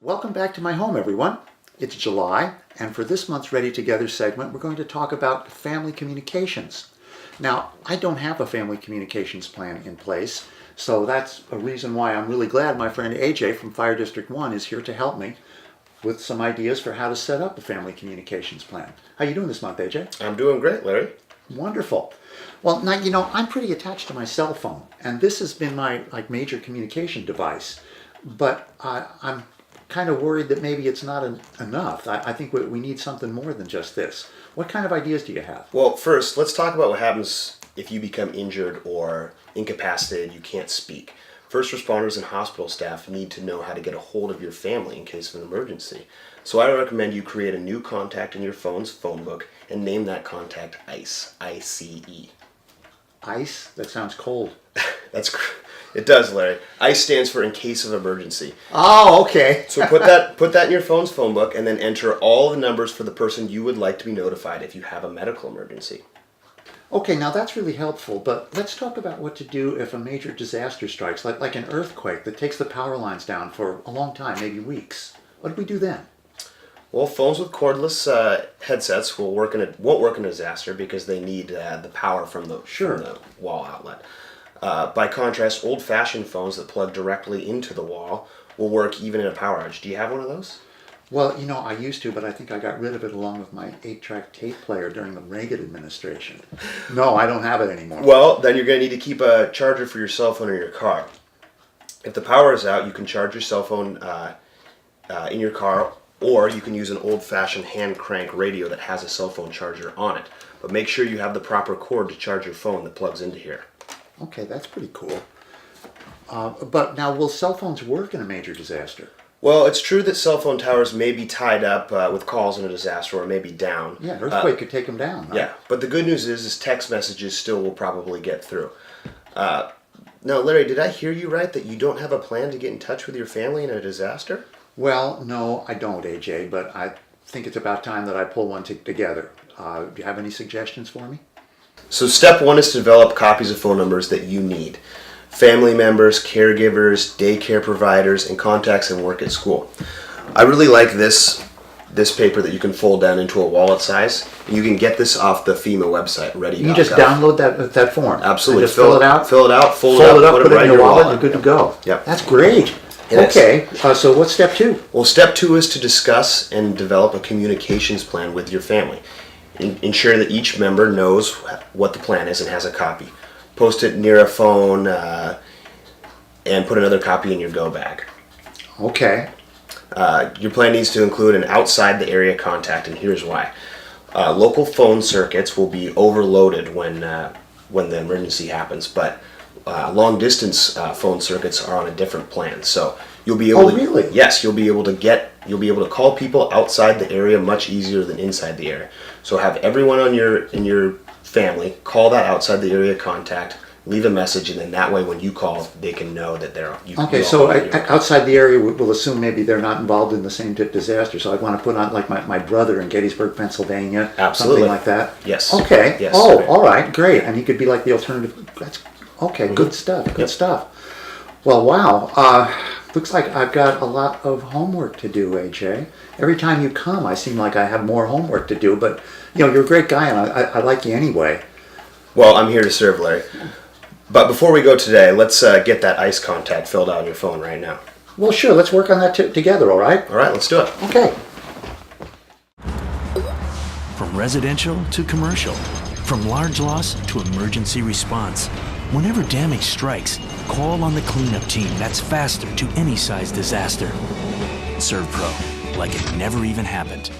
Welcome back to my home, everyone. It's July, and for this month's Ready Together segment, we're going to talk about family communications. Now, I don't have a family communications plan in place, so that's a reason why I'm really glad my friend AJ from Fire District 1 is here to help me with some ideas for how to set up a family communications plan. How you doing this month, AJ? I'm doing great, Larry. Wonderful. Well, now, I'm pretty attached to my cell phone, and this has been my major communication device, but I'm kind of worried that maybe it's not enough. I think we need something more than just this. What kind of ideas do you have? Well, first, let's talk about what happens if you become injured or incapacitated, you can't speak. First responders and hospital staff need to know how to get a hold of your family in case of an emergency. So I recommend you create a new contact in your phone's phone book and name that contact ICE, I-C-E. ICE? That sounds cold. It does, Larry. ICE stands for in case of emergency. Oh, okay. So put that in your phone's phone book and then enter all the numbers for the person you would like to be notified if you have a medical emergency. Okay, now that's really helpful, but let's talk about what to do if a major disaster strikes, like an earthquake that takes the power lines down for a long time, maybe weeks. What do we do then? Well, phones with cordless headsets won't work in a disaster because they need the power from the wall outlet. By contrast, old-fashioned phones that plug directly into the wall will work even in a power outage. Do you have one of those? Well, I used to, but I think I got rid of it along with my 8-track tape player during the Reagan administration. No, I don't have it anymore. Well, then you're going to need to keep a charger for your cell phone in your car. If the power is out, you can charge your cell phone in your car, or you can use an old-fashioned hand crank radio that has a cell phone charger on it. But make sure you have the proper cord to charge your phone that plugs into here. Okay, that's pretty cool. But now, will cell phones work in a major disaster? Well, it's true that cell phone towers may be tied up with calls in a disaster or maybe down. Yeah, an earthquake could take them down, right? Yeah, but the good news is text messages still will probably get through. Now, Larry, did I hear you right that you don't have a plan to get in touch with your family in a disaster? Well, no, I don't, AJ, but I think it's about time that I pull one together. Do you have any suggestions for me? So step one is to develop copies of phone numbers that you need. Family members, caregivers, daycare providers, and contacts in work at school. I really like this paper that you can fold down into a wallet size. You can get this off the FEMA website, ready. You can just download that form. Absolutely. Just fill it out, fold it up, put it right in your wallet. You're good to go. Yep. That's great. Okay, so what's step two? Well, step two is to discuss and develop a communications plan with your family. Ensure that each member knows what the plan is and has a copy. Post it near a phone and put another copy in your go bag. Okay. Your plan needs to include an outside the area contact, and here's why. Local phone circuits will be overloaded when the emergency happens, but long distance phone circuits are on a different plan. So you'll be able to. Really? Yes, you'll be able to call people outside the area much easier than inside the area. So have everyone in your family call that outside the area contact, leave a message, and then that way when you call, they can know that they're. Okay, so outside the area, we'll assume maybe they're not involved in the same disaster. So I want to put on like my brother in Gettysburg, Pennsylvania, Absolutely. something like that. Yes. Okay. Yes. Oh, Right. all right, great. And he could be like the alternative. That's okay. Mm-hmm. Good stuff. Good stuff. Well, wow. Looks like I've got a lot of homework to do, AJ. Every time you come, I seem like I have more homework to do. But you're a great guy, and I like you anyway. Well, I'm here to serve, Larry. But before we go today, let's get that ICE contact filled out on your phone right now. Well, sure. Let's work on that together. All right. All right, let's do it. Okay. From residential to commercial, from large loss to emergency response. Whenever damage strikes, call on the cleanup team that's faster to any size disaster. ServPro, like it never even happened.